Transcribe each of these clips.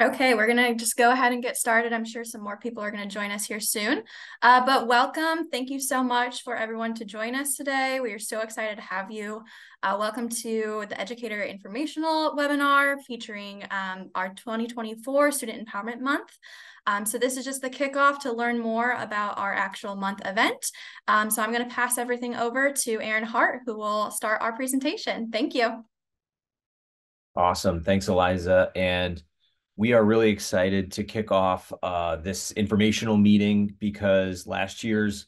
Okay, we're gonna just go ahead and get started. I'm sure some more people are gonna join us here soon. But welcome. Thank you so much for everyone to join us today. We are so excited to have you. Welcome to the Educator Informational webinar featuring our 2024 Student Empowerment Month. So this is just the kickoff to learn more about our actual month event. So I'm gonna pass everything over to Aaron Hart, who will start our presentation. Thank you. Awesome. Thanks, Eliza. And we are really excited to kick off this informational meeting because last year's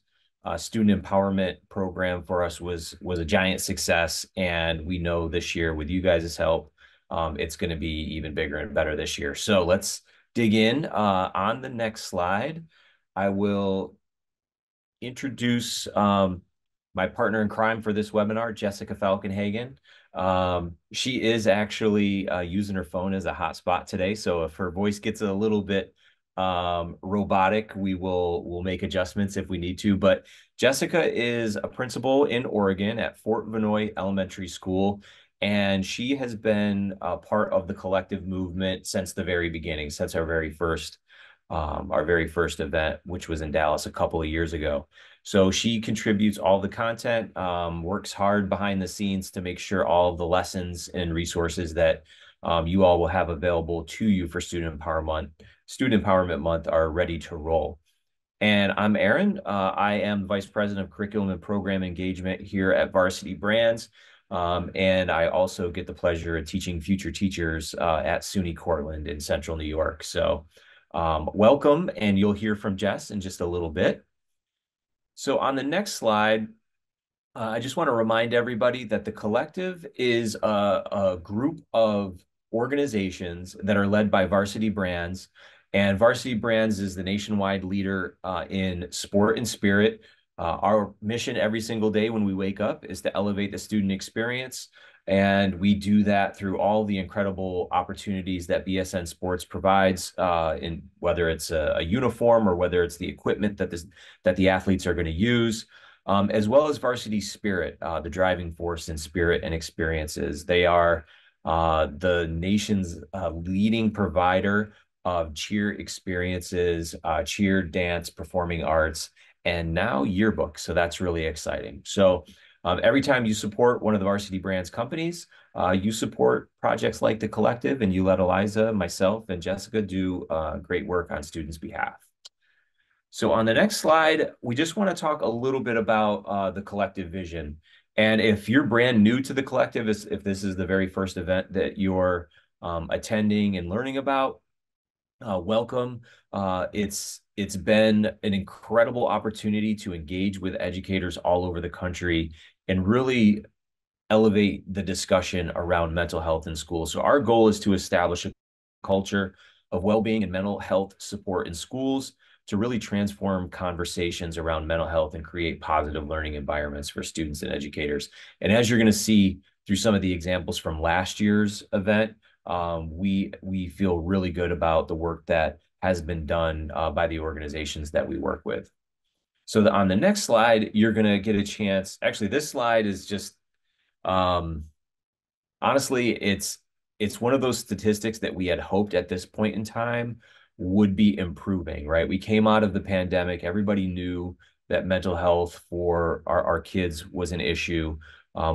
student empowerment program for us was a giant success. And we know this year, with you guys' help, it's going to be even bigger and better this year. So let's dig in. On the next slide, I will introduce my partner in crime for this webinar, Jessica Falkenhagen. She is actually using her phone as a hotspot today. So if her voice gets a little bit robotic, we'll make adjustments if we need to. But Jessica is a principal in Oregon at Fort Vanoy Elementary School. And she has been a part of the collective movement since the very beginning, since our very first event, which was in Dallas a couple of years ago. So she contributes all the content, works hard behind the scenes to make sure all of the lessons and resources that you all will have available to you for Student Empowerment Month are ready to roll. And I'm Aaron. I am Vice President of Curriculum and Program Engagement here at Varsity Brands. And I also get the pleasure of teaching future teachers at SUNY Cortland in Central New York. So welcome, and you'll hear from Jess in just a little bit. So on the next slide, I just want to remind everybody that the collective is a group of organizations that are led by Varsity Brands. And Varsity Brands is the nationwide leader in sport and spirit. Our mission every single day when we wake up is to elevate the student experience. And we do that through all the incredible opportunities that BSN Sports provides, in whether it's a uniform or whether it's the equipment that the athletes are going to use, as well as Varsity Spirit, the driving force in spirit and experiences. They are the nation's leading provider of cheer experiences, cheer, dance, performing arts, and now yearbooks. So that's really exciting. So every time you support one of the Varsity Brands companies, you support projects like the Collective, and you let Eliza, myself, and Jessica do great work on students' behalf. So on the next slide, we just want to talk a little bit about the Collective vision. And if you're brand new to the Collective, if this is the very first event that you're attending and learning about, welcome. It's been an incredible opportunity to engage with educators all over the country and really elevate the discussion around mental health in schools. So our goal is to establish a culture of well-being and mental health support in schools to really transform conversations around mental health and create positive learning environments for students and educators. And as you're going to see through some of the examples from last year's event, we feel really good about the work that has been done by the organizations that we work with. So on the next slide, you're going to get a chance. Actually, this slide is just honestly, it's one of those statistics that we had hoped at this point in time would be improving, right? We came out of the pandemic. Everybody knew that mental health for our kids was an issue.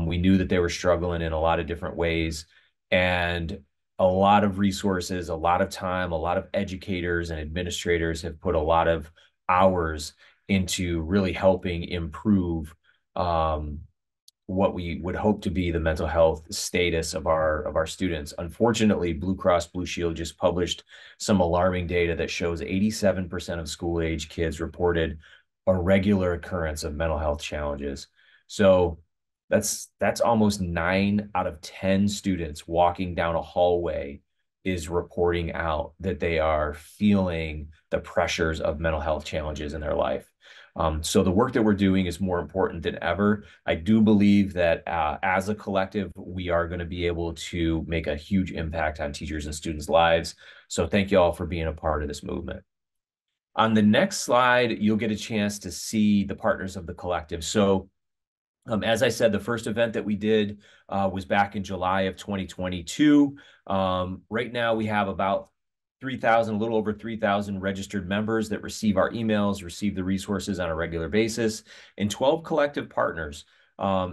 We knew that they were struggling in a lot of different ways. And a lot of resources, a lot of time, a lot of educators and administrators have put a lot of hours into really helping improve what we would hope to be the mental health status of our students. Unfortunately, Blue Cross Blue Shield just published some alarming data that shows 87% of school age kids reported a regular occurrence of mental health challenges. So that's almost 9 out of 10 students walking down a hallway is reporting out that they are feeling the pressures of mental health challenges in their life. So the work that we're doing is more important than ever. I do believe that as a collective, we are going to be able to make a huge impact on teachers and students' lives. So thank you all for being a part of this movement. On the next slide, you'll get a chance to see the partners of the collective. So as I said, the first event that we did was back in July of 2022. Right now, we have about 3,000, a little over 3,000 registered members that receive our emails, receive the resources on a regular basis, and 12 collective partners.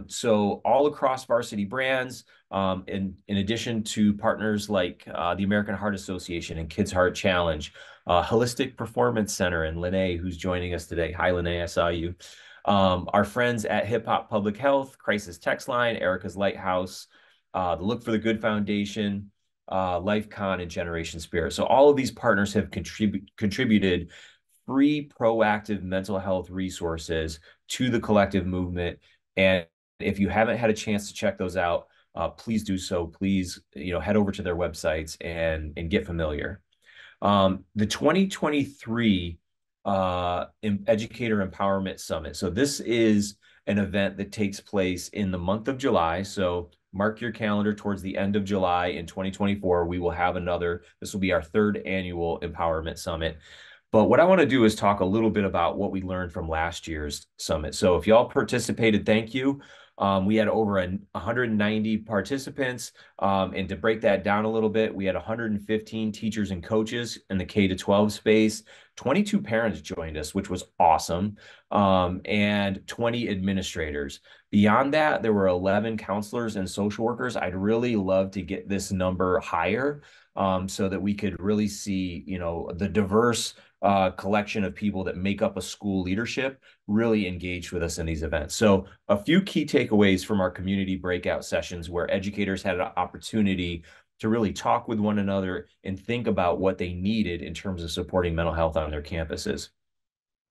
So all across Varsity Brands, in addition to partners like the American Heart Association and Kids Heart Challenge, Holistic Performance Center, and Lene, who's joining us today. Hi, Lene, I saw you. Our friends at Hip Hop Public Health, Crisis Text Line, Erica's Lighthouse, the Look for the Good Foundation, LifeCon, and Generation Spirit. So all of these partners have contributed free proactive mental health resources to the collective movement. And if you haven't had a chance to check those out, please do so. Please, head over to their websites and get familiar. The 2023 Educator Empowerment Summit. So this is an event that takes place in the month of July. So mark your calendar towards the end of July in 2024. We will have another. This will be our third annual Empowerment Summit. But what I want to do is talk a little bit about what we learned from last year's summit. So if y'all participated, thank you. We had over 190 participants. And to break that down a little bit, we had 115 teachers and coaches in the K-12 space. 22 parents joined us, which was awesome, and 20 administrators. Beyond that, there were 11 counselors and social workers. I'd really love to get this number higher, so that we could really see, the diverse collection of people that make up a school leadership really engaged with us in these events. So a few key takeaways from our community breakout sessions where educators had an opportunity to really talk with one another and think about what they needed in terms of supporting mental health on their campuses.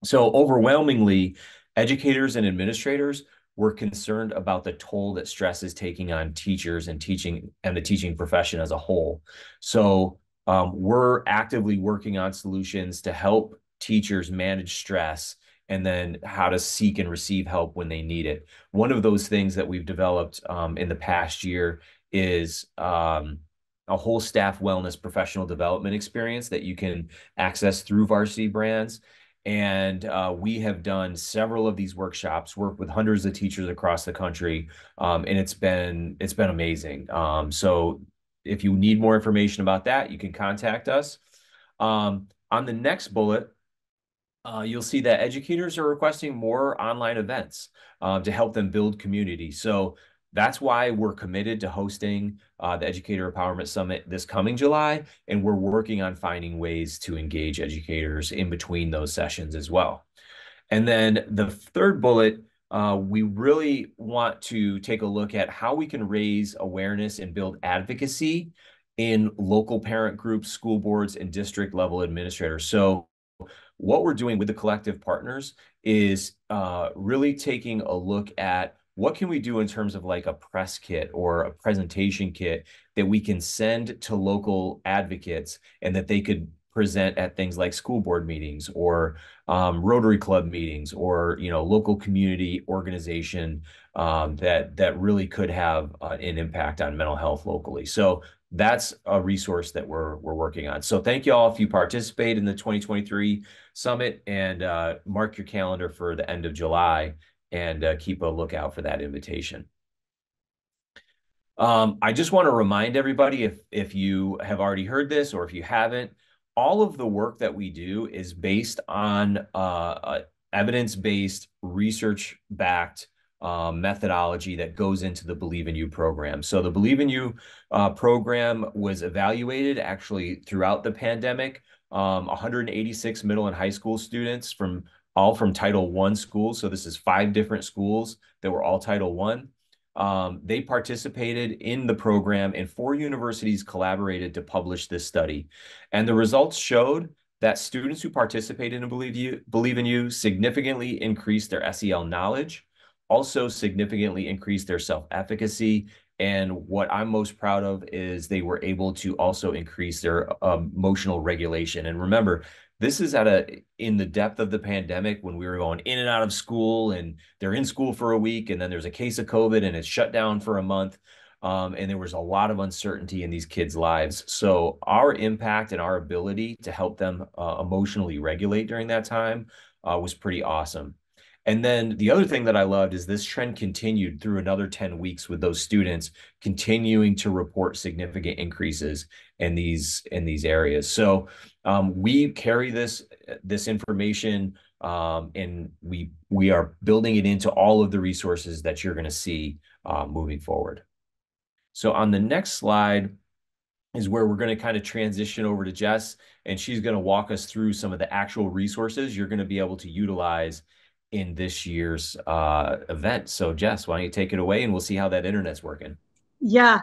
So overwhelmingly, educators and administrators were concerned about the toll that stress is taking on teachers and the teaching profession as a whole. So we're actively working on solutions to help teachers manage stress and then how to seek and receive help when they need it. One of those things that we've developed in the past year is a whole staff wellness professional development experience that you can access through Varsity Brands. And we have done several of these workshops, worked with hundreds of teachers across the country, and it's been amazing. So if you need more information about that, you can contact us. On the next bullet, you'll see that educators are requesting more online events to help them build community. So that's why we're committed to hosting the Educator Empowerment Summit this coming July, and we're working on finding ways to engage educators in between those sessions as well. And then the third bullet, we really want to take a look at how we can raise awareness and build advocacy in local parent groups, school boards, and district level administrators. So what we're doing with the collective partners is really taking a look at what can we do in terms of like a press kit or a presentation kit that we can send to local advocates and that they could present at things like school board meetings or Rotary Club meetings or local community organization that really could have an impact on mental health locally. So that's a resource that we're working on. So thank you all if you participate in the 2023 summit, and mark your calendar for the end of July and keep a lookout for that invitation. I just want to remind everybody, if you have already heard this or if you haven't, all of the work that we do is based on evidence-based, research-backed methodology that goes into the Believe in You program. So the Believe in You program was evaluated actually throughout the pandemic. 186 middle and high school students from Title I schools. So this is 5 different schools that were all Title I. They participated in the program, and 4 universities collaborated to publish this study. And the results showed that students who participated in Believe in You significantly increased their SEL knowledge, also significantly increased their self-efficacy. And what I'm most proud of is they were able to also increase their emotional regulation. And remember, this is in the depth of the pandemic when we were going in and out of school, and they're in school for a week, and then there's a case of COVID and it's shut down for a month. And there was a lot of uncertainty in these kids' lives. So our impact and our ability to help them emotionally regulate during that time was pretty awesome. And then the other thing that I loved is this trend continued through another 10 weeks with those students continuing to report significant increases in these areas. So we carry this information and we are building it into all of the resources that you're going to see moving forward. So on the next slide is where we're going to kind of transition over to Jess, and she's going to walk us through some of the actual resources you're going to be able to utilize in this year's event. So Jess, why don't you take it away and we'll see how that internet's working. Yeah,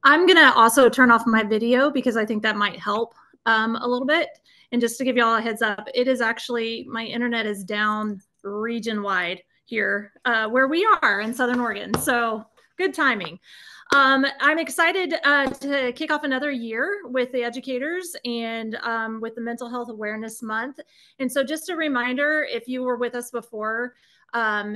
I'm going to also turn off my video because I think that might help a little bit. And just to give you all a heads up, it is actually, my internet is down region wide here where we are in Southern Oregon. So good timing. I'm excited to kick off another year with the educators and with the Mental Health Awareness Month. And so just a reminder, if you were with us before, our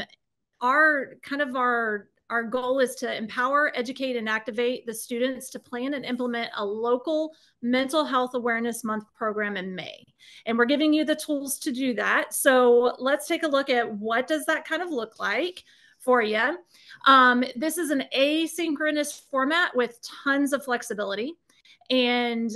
goal is to empower, educate, and activate the students to plan and implement a local Mental Health Awareness Month program in May. And we're giving you the tools to do that. So let's take a look at what does that kind of look like for you. This is an asynchronous format with tons of flexibility. And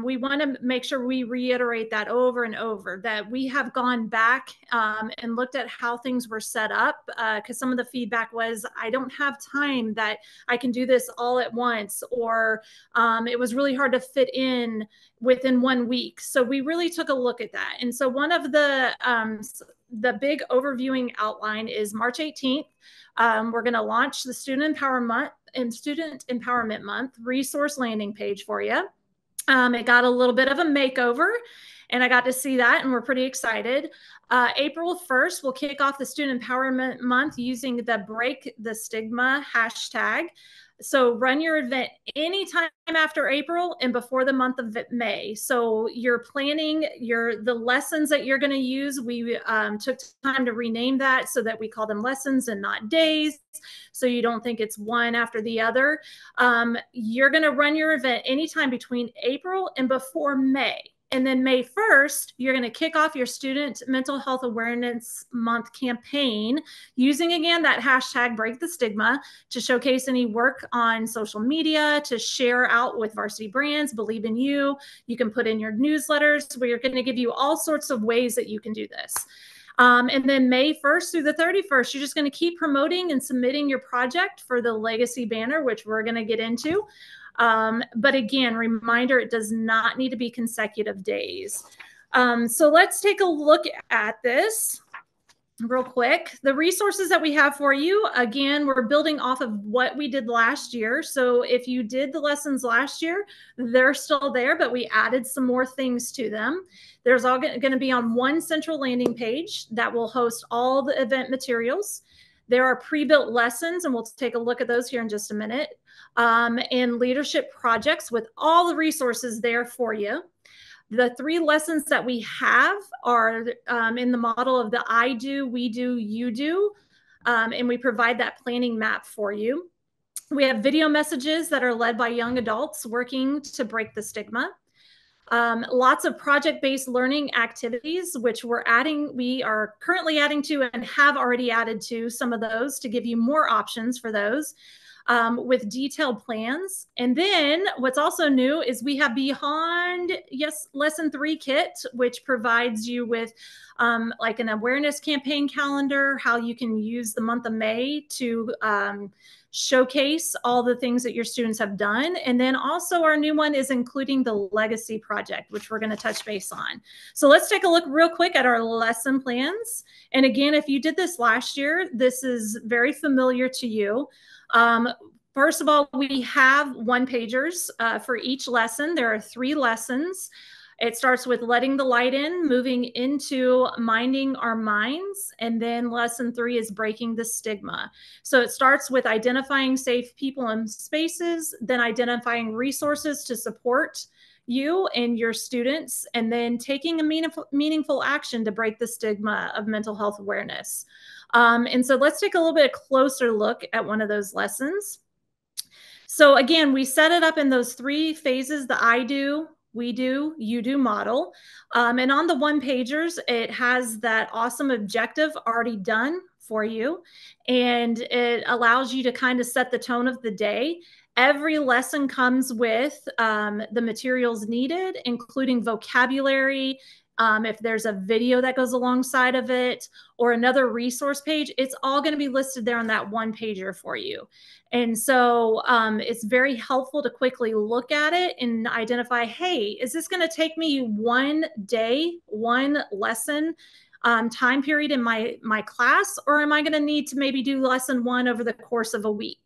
we want to make sure we reiterate that over and over, that we have gone back and looked at how things were set up, because some of the feedback was, I don't have time that I can do this all at once, or it was really hard to fit in within 1 week. So we really took a look at that. And so one of the big overviewing outline is March 18th. We're going to launch the Student Empowerment Month resource landing page for you. It got a little bit of a makeover, and I got to see that, and we're pretty excited. April 1st, we'll kick off the Student Empowerment Month using the Break the Stigma hashtag. So run your event anytime after April and before the month of May. So you're planning the lessons that you're going to use. We took time to rename that so that we call them lessons and not days, so you don't think it's one after the other. You're going to run your event anytime between April and before May. And then May 1st, you're going to kick off your Student Mental Health Awareness Month campaign using, again, that hashtag Break the Stigma to showcase any work on social media, to share out with Varsity brands, believe in you. You can put in your newsletters where you're going to give you all sorts of ways that you can do this. And then May 1st through the 31st, you're just going to keep promoting and submitting your project for the Legacy banner, which we're going to get into. But again, reminder, it does not need to be consecutive days. So let's take a look at this real quick. The resources that we have for you, again, we're building off of what we did last year. So if you did the lessons last year, they're still there, but we added some more things to them. There's all going to be on one central landing page that will host all the event materials. There are pre-built lessons, and we'll take a look at those here in just a minute, and leadership projects with all the resources there for you. The 3 lessons that we have are in the model of the I do, we do, you do, and we provide that planning map for you. We have video messages that are led by young adults working to break the stigma. Lots of project-based learning activities, which we are currently adding to and have already added to some of those to give you more options for those with detailed plans. And then what's also new is we have Beyond Lesson 3 Kit, which provides you with like an awareness campaign calendar, how you can use the month of May to showcase all the things that your students have done. And then also our new one is including the Legacy project, which we're going to touch base on. So let's take a look real quick at our lesson plans. And again, if you did this last year, this is very familiar to you. First of all, we have one-pagers for each lesson. There are 3 lessons. It starts with letting the light in, moving into minding our minds, and then lesson 3 is breaking the stigma. So it starts with identifying safe people and spaces, then identifying resources to support you and your students, and then taking a meaningful action to break the stigma of mental health awareness. And so let's take a little bit closer look at one of those lessons. So again, we set it up in those 3 phases, the I do, we do, you do model. And on the one pagers, it has that awesome objective already done for you. And it allows you to kind of set the tone of the day. Every lesson comes with the materials needed, including vocabulary. If there's a video that goes alongside of it or another resource page, it's all going to be listed there on that one pager for you. And so it's very helpful to quickly look at it and identify, hey, is this going to take me one day, one lesson time period in my class, or am I going to need to maybe do lesson one over the course of a week?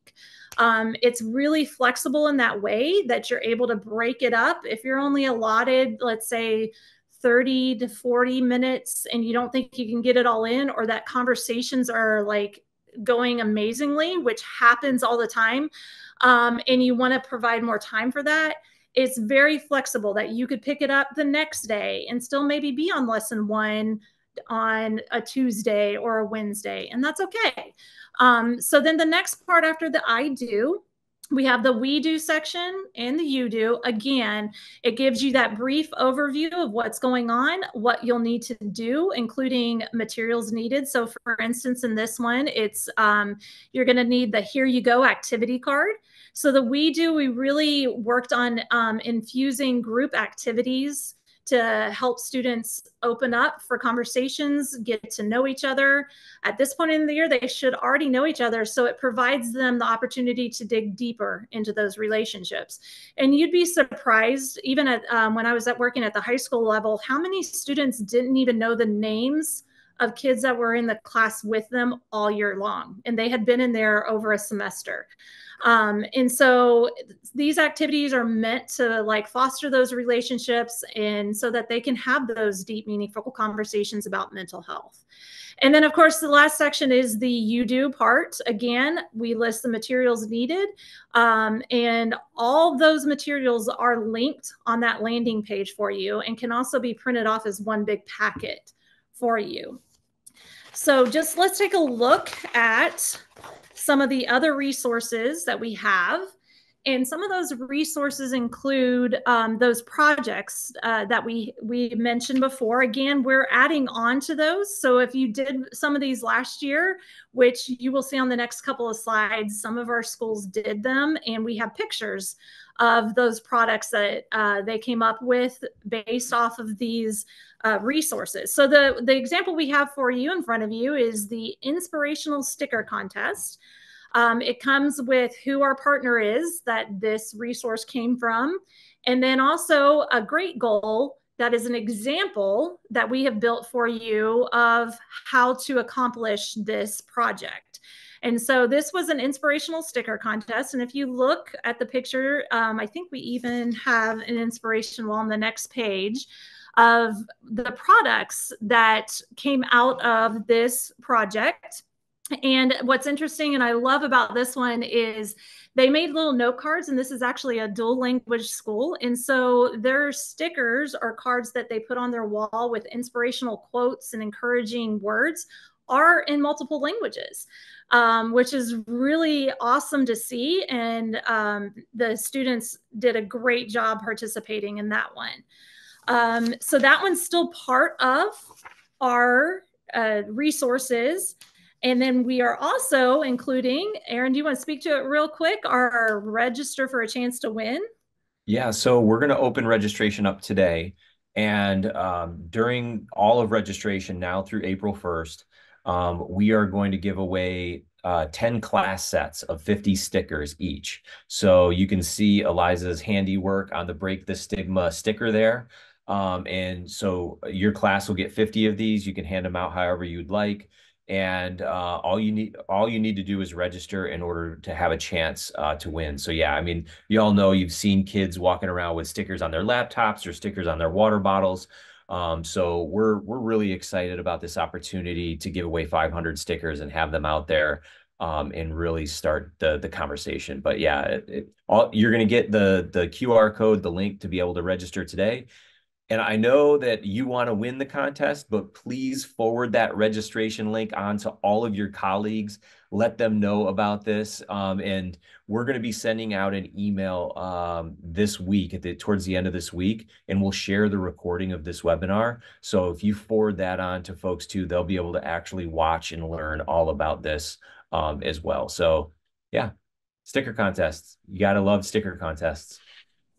It's really flexible in that way that you're able to break it up. If you're only allotted, let's say, 30 to 40 minutes and you don't think you can get it all in, or that conversations are like going amazingly, which happens all the time, and you want to provide more time for that, it's very flexible that you could pick it up the next day and still maybe be on lesson one on a Tuesday or a Wednesday, and that's okay. So then the next part after the I do, we have the we do section and the you do. Again, it gives you that brief overview of what's going on, what you'll need to do, including materials needed. So for instance, in this one, it's you're going to need the Here You Go activity card. So the we do, we really worked on infusing group activities to help students open up for conversations, get to know each other. At this point in the year, they should already know each other, so it provides them the opportunity to dig deeper into those relationships. And you'd be surprised, even at when I was working at the high school level, how many students didn't even know the names of kids that were in the class with them all year long, and they had been in there over a semester. And so these activities are meant to like foster those relationships, and so that they can have those deep, meaningful conversations about mental health. And then, of course, the last section is the you do part. Again, we list the materials needed, and all those materials are linked on that landing page for you and can also be printed off as one big packet for you. So just let's take a look at some of the other resources that we have. And some of those resources include those projects that we mentioned before. Again, we're adding on to those. So if you did some of these last year, which you will see on the next couple of slides, some of our schools did them, and we have pictures of those products that they came up with based off of these resources. So the example we have for you in front of you is the inspirational sticker contest. It comes with who our partner is that this resource came from, and then also a great goal that is an example that we have built for you of how to accomplish this project. And so this was an inspirational sticker contest. And if you look at the picture, I think we even have an inspirational on the next page of the products that came out of this project. And what's interesting and I love about this one is they made little note cards, and this is actually a dual language school. And so their stickers or cards that they put on their wall with inspirational quotes and encouraging words are in multiple languages, which is really awesome to see. And the students did a great job participating in that one. So that one's still part of our resources. And then we are also including, Aaron, do you want to speak to it real quick, our register for a chance to win? Yeah, so we're going to open registration up today. And during all of registration now through April 1st, we are going to give away 10 class sets of 50 stickers each. So you can see Eliza's handiwork on the Break the Stigma sticker there. And so your class will get 50 of these. You can hand them out however you'd like. And all you need to do is register in order to have a chance to win. So yeah, I mean, you all know you've seen kids walking around with stickers on their laptops or stickers on their water bottles. So we're really excited about this opportunity to give away 500 stickers and have them out there and really start the conversation. But yeah, you're going to get the QR code, the link to be able to register today. And I know that you want to win the contest, but please forward that registration link on to all of your colleagues. Let them know about this. And we're going to be sending out an email this week towards the end of this week, and we'll share the recording of this webinar. So if you forward that on to folks too, they'll be able to actually watch and learn all about this as well. So yeah, sticker contests. You got to love sticker contests.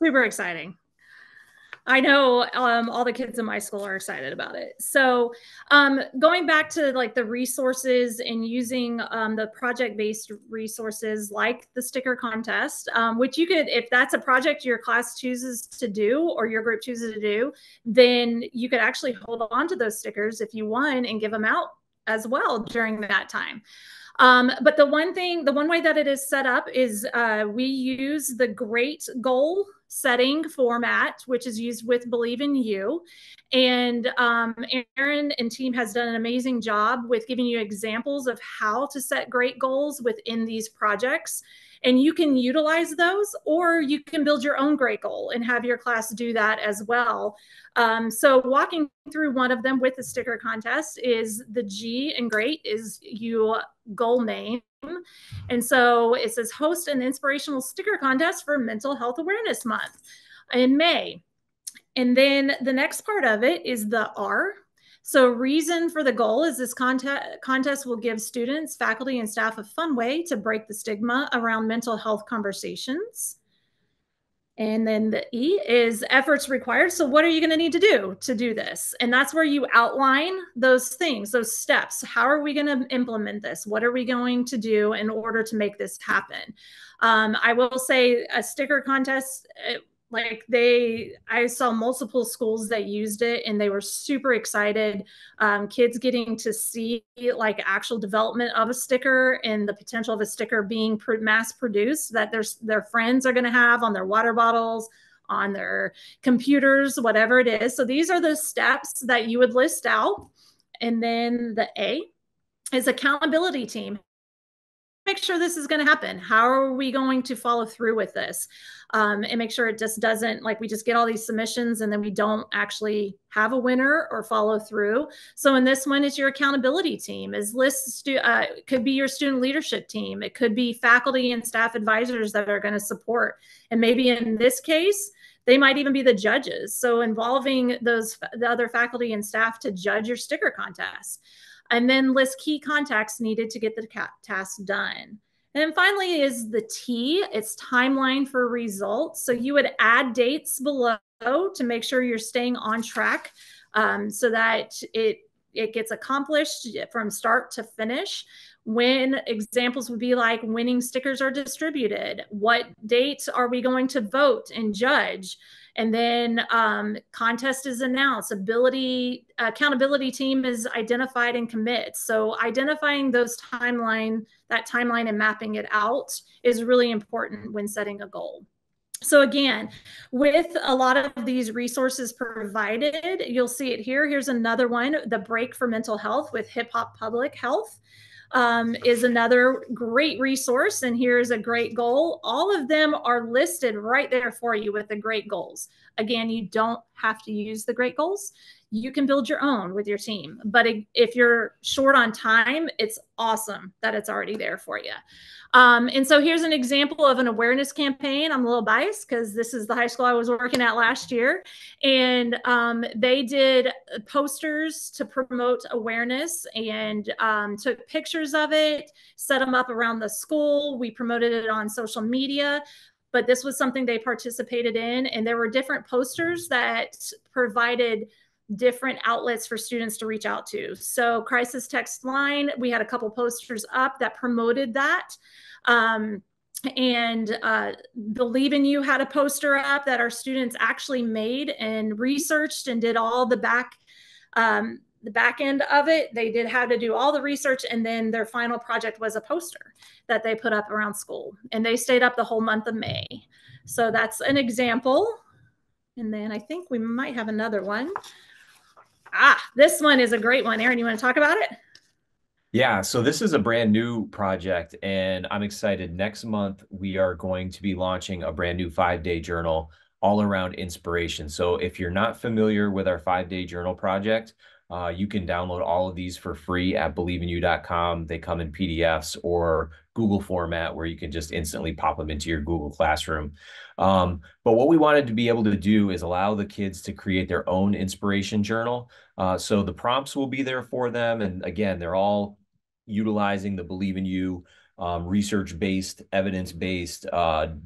Super exciting. I know all the kids in my school are excited about it. So going back to like the resources and using the project-based resources like the sticker contest, which you could, if that's a project your class chooses to do or your group chooses to do, then you could actually hold on to those stickers if you won and give them out as well during that time. But the one way that it is set up is we use the GREAT goal setting format, which is used with Believe in You. And Aaron and team has done an amazing job with giving you examples of how to set great goals within these projects. And you can utilize those, or you can build your own great goal and have your class do that as well. So walking through one of them with the sticker contest is the G in GREAT is you goal name. And so it says host an inspirational sticker contest for Mental Health Awareness Month in May. And then the next part of it is the R. So reason for the goal is this contest will give students, faculty, and staff a fun way to break the stigma around mental health conversations. And then the E is efforts required. So what are you going to need to do this? And that's where you outline those things, those steps. How are we going to implement this? What are we going to do in order to make this happen? I will say a sticker contest, I saw multiple schools that used it and they were super excited. Kids getting to see like actual development of a sticker and the potential of a sticker being mass produced that their friends are going to have on their water bottles, on their computers, whatever it is. So these are the steps that you would list out. And then the A is accountability team. Make sure this is going to happen. How are we going to follow through with this and make sure it just doesn't, like we just get all these submissions and then we don't actually have a winner or follow through. So in this one is your accountability team, is could be your student leadership team. It could be faculty and staff advisors that are going to support. And maybe in this case, they might even be the judges. So involving the other faculty and staff to judge your sticker contest. And then list key contacts needed to get the task done. And then finally is the T, it's timeline for results. So you would add dates below to make sure you're staying on track so that it gets accomplished from start to finish. When examples would be like winning stickers are distributed, what dates are we going to vote and judge? And then contest is announced, accountability team is identified and commits. So identifying that timeline and mapping it out is really important when setting a goal. So again, with a lot of these resources provided, you'll see it here. Here's another one, the Break for Mental Health with Hip Hop Public Health. Is another great resource. And here's a great goal. All of them are listed right there for you with the great goals. Again, you don't have to use the great goals. You can build your own with your team. But if you're short on time, it's awesome that it's already there for you. And so here's an example of an awareness campaign. I'm a little biased because this is the high school I was working at last year. And they did posters to promote awareness and took pictures of it, set them up around the school. We promoted it on social media. But this was something they participated in. And there were different posters that provided different outlets for students to reach out to. So crisis text line, we had a couple posters up that promoted that. Believe in You had a poster up that our students actually made and researched and did all the back end of it. They did have to do all the research, and then their final project was a poster that they put up around school, and they stayed up the whole month of May. So that's an example. And then I think we might have another one. This one is a great one. Aaron, you want to talk about it? Yeah, so this is a brand new project, and I'm excited. Next month, we are going to be launching a brand new 5-day journal all around inspiration. So if you're not familiar with our 5-day journal project, you can download all of these for free at believeinu.com. They come in PDFs or Google format where you can just instantly pop them into your Google Classroom. But what we wanted to be able to do is allow the kids to create their own inspiration journal. So the prompts will be there for them. And again, they're all utilizing the Believe in You research-based, evidence-based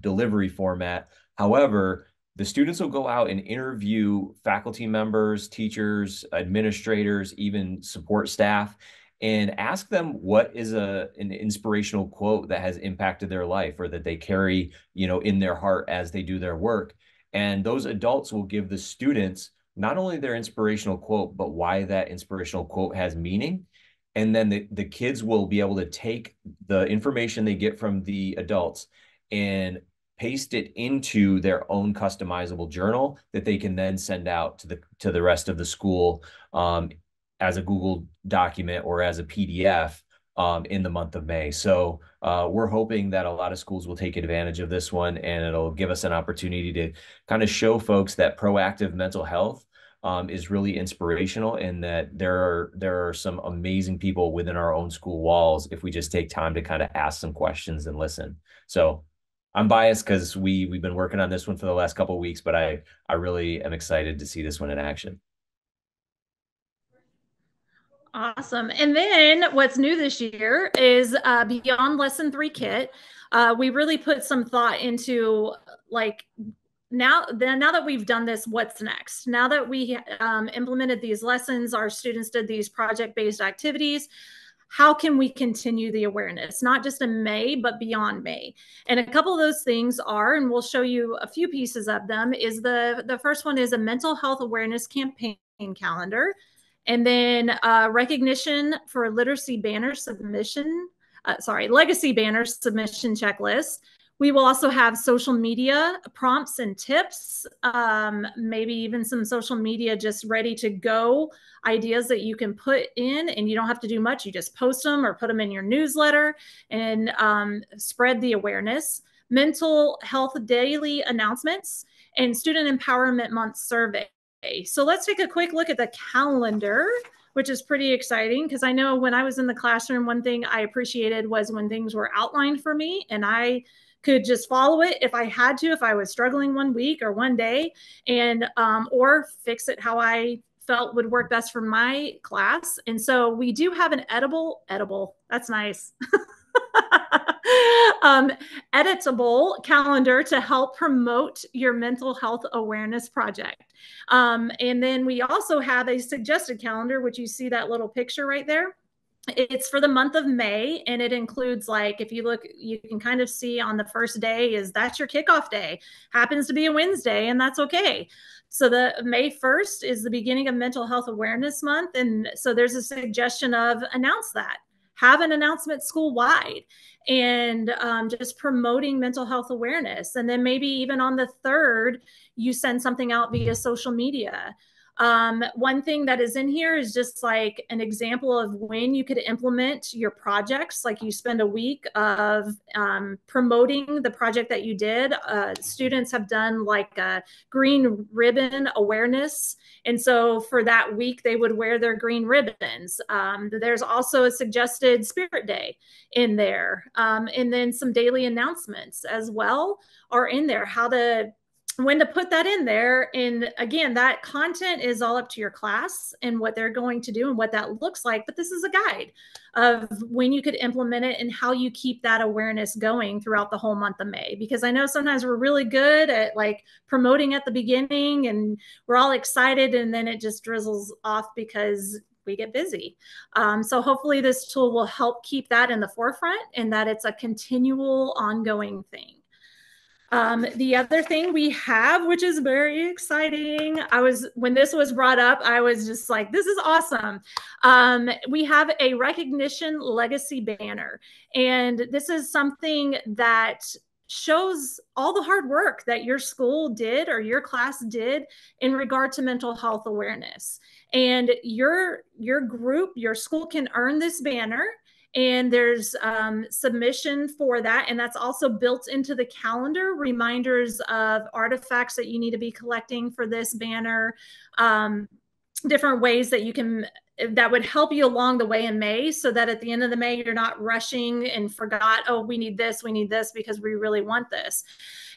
delivery format. However, the students will go out and interview faculty members, teachers, administrators, even support staff, and ask them what is an inspirational quote that has impacted their life or that they carry, in their heart as they do their work. And those adults will give the students not only their inspirational quote, but why that inspirational quote has meaning. And then the kids will be able to take the information they get from the adults and paste it into their own customizable journal that they can then send out to the rest of the school as a Google document or as a PDF in the month of May. So we're hoping that a lot of schools will take advantage of this one, and it'll give us an opportunity to kind of show folks that proactive mental health is really inspirational, and that there are some amazing people within our own school walls if we just take time to kind of ask some questions and listen. So I'm biased because we've been working on this one for the last couple of weeks, but I really am excited to see this one in action. Awesome. And then what's new this year is beyond lesson 3 kit. We really put some thought into now that we've done this, what's next? Now that we implemented these lessons, our students did these project-based activities, how can we continue the awareness, not just in May, but beyond May? And a couple of those things are, and we'll show you a few pieces of them, is the first one is a mental health awareness campaign calendar. And then recognition for legacy banner submission checklist. We will also have social media prompts and tips, maybe even some social media just ready to go ideas that you can put in, and you don't have to do much. You just post them or put them in your newsletter and spread the awareness. Mental health daily announcements and student empowerment month survey. So let's take a quick look at the calendar, which is pretty exciting, because I know when I was in the classroom, one thing I appreciated was when things were outlined for me and I could just follow it if I had to, if I was struggling one week or one day, and or fix it how I felt would work best for my class. And so we do have an edible, that's nice. Editable calendar to help promote your mental health awareness project. And then we also have a suggested calendar, which you see that little picture right there. It's for the month of May, and it includes, like, if you look, you can kind of see on the first day that's your kickoff day. Happens to be a Wednesday, and that's okay. So the May 1st is the beginning of Mental Health Awareness Month. And so there's a suggestion of announce that. Have an announcement school-wide, and just promoting mental health awareness. And then maybe even on the 3rd, you send something out via social media. One thing that is in here is just like an example of when you could implement your projects. Like you spend a week of promoting the project that you did. Students have done like a green ribbon awareness. And so for that week, they would wear their green ribbons. There's also a suggested Spirit Day in there. And then some daily announcements as well are in there, when to put that in there. And again, that content is all up to your class and what they're going to do and what that looks like. But this is a guide of when you could implement it and how you keep that awareness going throughout the whole month of May. Because I know sometimes we're really good at like promoting at the beginning and we're all excited, and then it just drizzles off because we get busy. So hopefully this tool will help keep that in the forefront and that it's a continual ongoing thing. The other thing we have, which is very exciting, when this was brought up, I was just like, this is awesome. We have a recognition legacy banner, and this is something that shows all the hard work that your school did or your class did in regard to mental health awareness. And your group, your school can earn this banner. And there's submission for that. And that's also built into the calendar, reminders of artifacts that you need to be collecting for this banner, different ways that you can, that would help you along the way in May, so that at the end of the May, you're not rushing and forgot, oh, we need this because we really want this.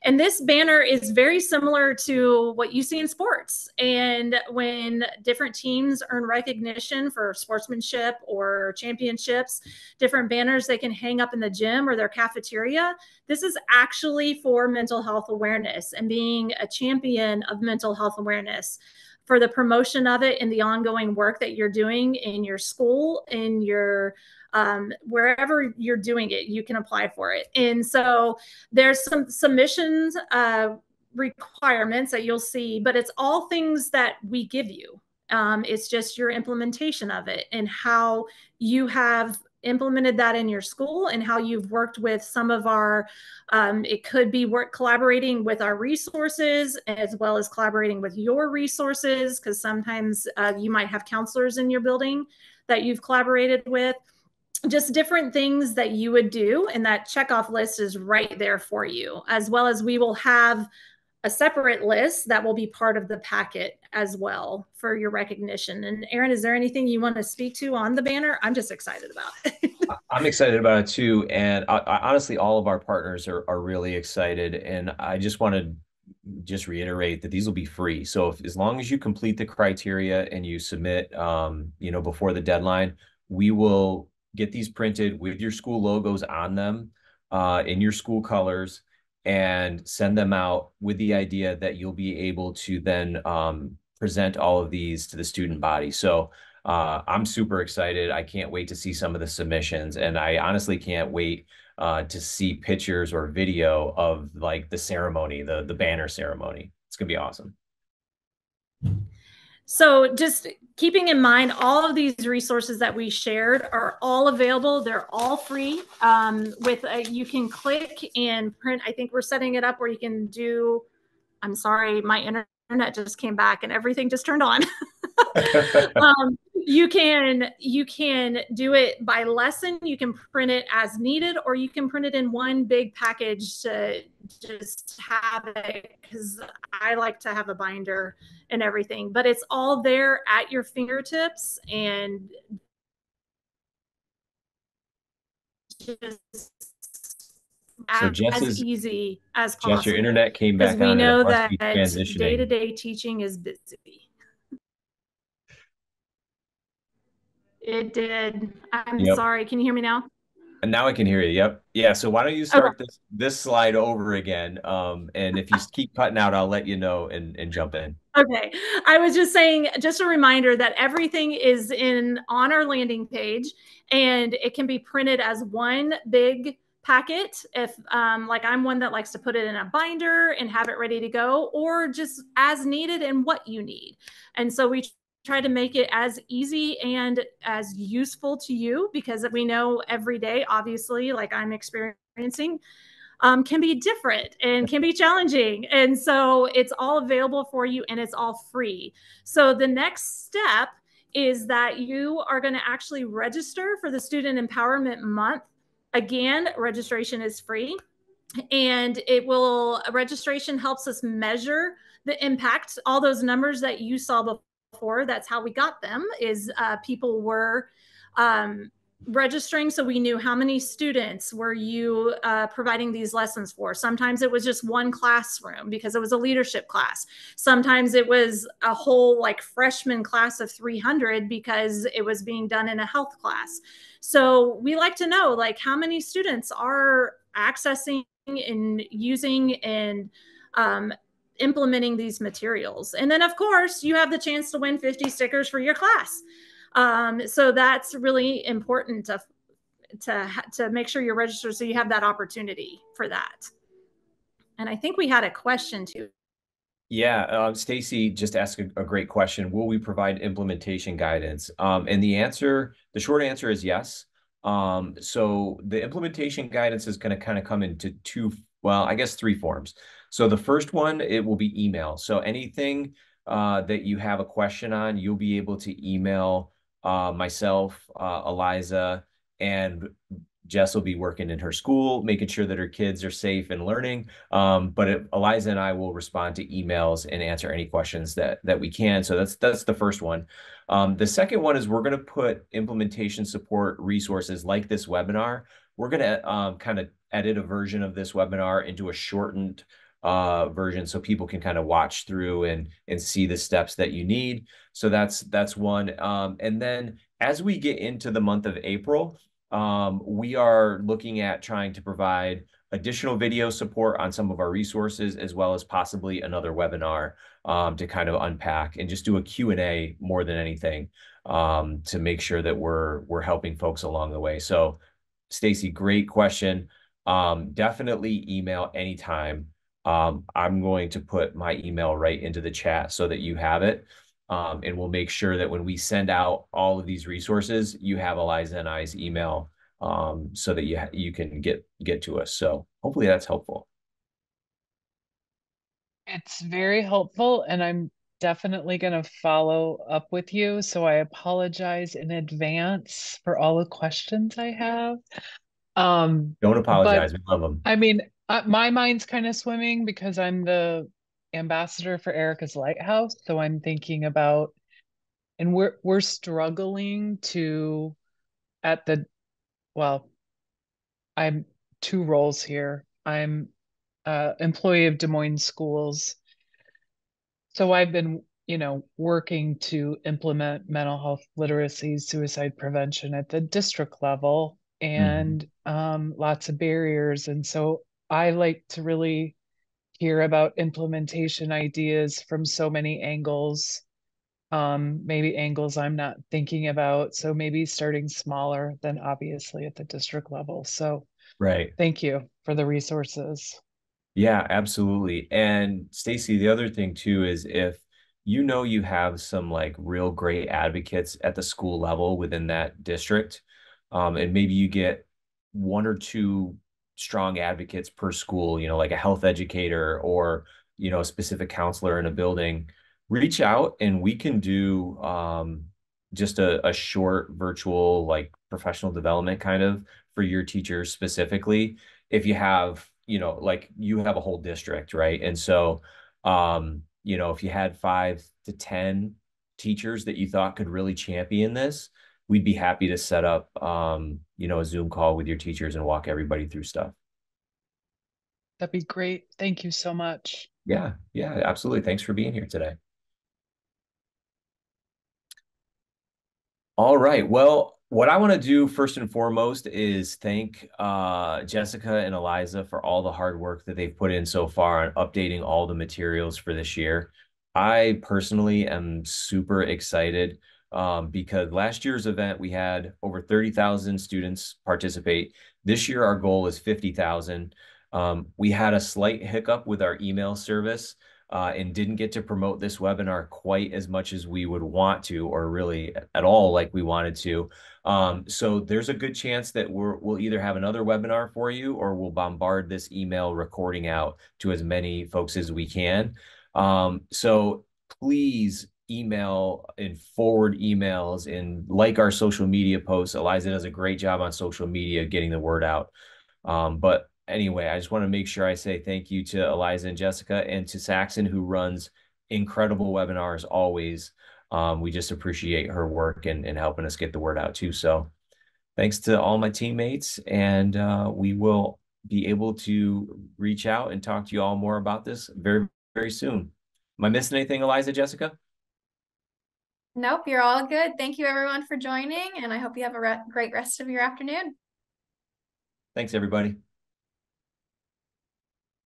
And this banner is very similar to what you see in sports. And when different teams earn recognition for sportsmanship or championships, different banners they can hang up in the gym or their cafeteria. This is actually for mental health awareness and being a champion of mental health awareness, for the promotion of it and the ongoing work that you're doing in your school, in your wherever you're doing it, you can apply for it. And so there's some submissions requirements that you'll see, but it's all things that we give you. It's just your implementation of it and how you have implemented that in your school and how you've worked with some of our, it could be collaborating with our resources as well as collaborating with your resources, because sometimes you might have counselors in your building that you've collaborated with. Just different things that you would do, and that checkoff list is right there for you, as well as we will have a separate list that will be part of the packet as well for your recognition. And Aaron, is there anything you want to speak to on the banner? I'm just excited about it. I'm excited about it too. And honestly, all of our partners are really excited. And I just want to just reiterate that these will be free. So as long as you complete the criteria and you submit, before the deadline, we will get these printed with your school logos on them, in your school colors, and send them out with the idea that you'll be able to then present all of these to the student body. So I'm super excited. I can't wait to see some of the submissions, and I honestly can't wait to see pictures or video of like the ceremony, the banner ceremony. It's gonna be awesome. So just keeping in mind, all of these resources that we shared are all available. They're all free. You can click and print. I think we're setting it up where you can do, I'm sorry, my internet just came back and everything just turned on. You can do it by lesson. You can print it as needed, or you can print it in one big package to just have it, because I like to have a binder and everything. But it's all there at your fingertips, and just as easy as possible. Jess, your internet came back on. Because we know that day-to-day teaching is busy. It did. I'm sorry. Can you hear me now? And now I can hear you. Yep. Yeah. So why don't you start this slide over again? And if you keep cutting out, I'll let you know and jump in. Okay. I was just saying, just a reminder that everything is on our landing page, and it can be printed as one big packet. If like I'm one that likes to put it in a binder and have it ready to go, or just as needed and what you need. And so we try to make it as easy and as useful to you, because we know every day, obviously, like I'm experiencing, can be different and can be challenging. And so it's all available for you, and it's all free. So the next step is that you are going to actually register for the Student Empowerment Month. Again, registration is free, and registration helps us measure the impact. All those numbers that you saw before, that's how we got them, is people were registering, so we knew how many students were you providing these lessons for. Sometimes it was just one classroom because it was a leadership class. Sometimes it was a whole like freshman class of 300 because it was being done in a health class. So we like to know like how many students are accessing and using and implementing these materials. And then of course you have the chance to win 50 stickers for your class. So that's really important to make sure you're registered, so you have that opportunity for that. And I think we had a question too. Yeah, Stacy just asked a great question. Will we provide implementation guidance? And the short answer is yes. So the implementation guidance is going to kind of come into three forms. So the first one, it will be email. So anything that you have a question on, you'll be able to email myself, Eliza, and Jess will be working in her school, making sure that her kids are safe and learning. But Eliza and I will respond to emails and answer any questions that we can. So that's the first one. The second one is we're going to put implementation support resources like this webinar. We're going to kind of edit a version of this webinar into a shortened version so people can kind of watch through and see the steps that you need. So that's one. And then as we get into the month of April, we are looking at trying to provide additional video support on some of our resources, as well as possibly another webinar to kind of unpack and just do a Q&A more than anything to make sure that we're helping folks along the way. So Stacy, great question. Definitely email anytime. I'm going to put my email right into the chat so that you have it. And we'll make sure that when we send out all of these resources, you have Eliza and I's email so that you can get to us. So hopefully that's helpful. It's very helpful, and I'm definitely going to follow up with you. So I apologize in advance for all the questions I have. Don't apologize. But We love them. I mean, my mind's kind of swimming because I'm the ambassador for Erica's Lighthouse. So I'm thinking about, and we're struggling to well, I'm two roles here. I'm employee of Des Moines Schools. So I've been, working to implement mental health literacy, suicide prevention at the district level, and lots of barriers. And so I like to really hear about implementation ideas from so many angles, maybe angles I'm not thinking about. So maybe starting smaller than obviously at the district level. So Right. thank you for the resources. Yeah, absolutely. And Stacy, the other thing too is if you have some like real great advocates at the school level within that district, and maybe you get one or two strong advocates per school, like a health educator or, a specific counselor in a building, reach out and we can do just a short virtual like professional development kind of for your teachers specifically if you have, like you have a whole district, right? And so, if you had 5 to 10 teachers that you thought could really champion this, we'd be happy to set up, a Zoom call with your teachers and walk everybody through stuff. That'd be great. Thank you so much. Yeah, absolutely. Thanks for being here today. All right. Well, what I want to do first and foremost is thank Jessica and Eliza for all the hard work that they've put in so far on updating all the materials for this year. I personally am super excited because last year's event, we had over 30,000 students participate. This year, our goal is 50,000. We had a slight hiccup with our email service. And didn't get to promote this webinar quite as much as we would want to, or really at all like we wanted to. So there's a good chance that we'll either have another webinar for you or we'll bombard this email recording out to as many folks as we can. So please email and forward emails and like our social media posts. Eliza does a great job on social media getting the word out. But anyway, I just want to make sure I say thank you to Eliza and Jessica and to Saxon, who runs incredible webinars always. We just appreciate her work and helping us get the word out too. So thanks to all my teammates, and we will be able to reach out and talk to you all more about this very, very soon. Am I missing anything, Eliza, Jessica? Nope, you're all good. Thank you everyone for joining, and I hope you have a great rest of your afternoon. Thanks, everybody.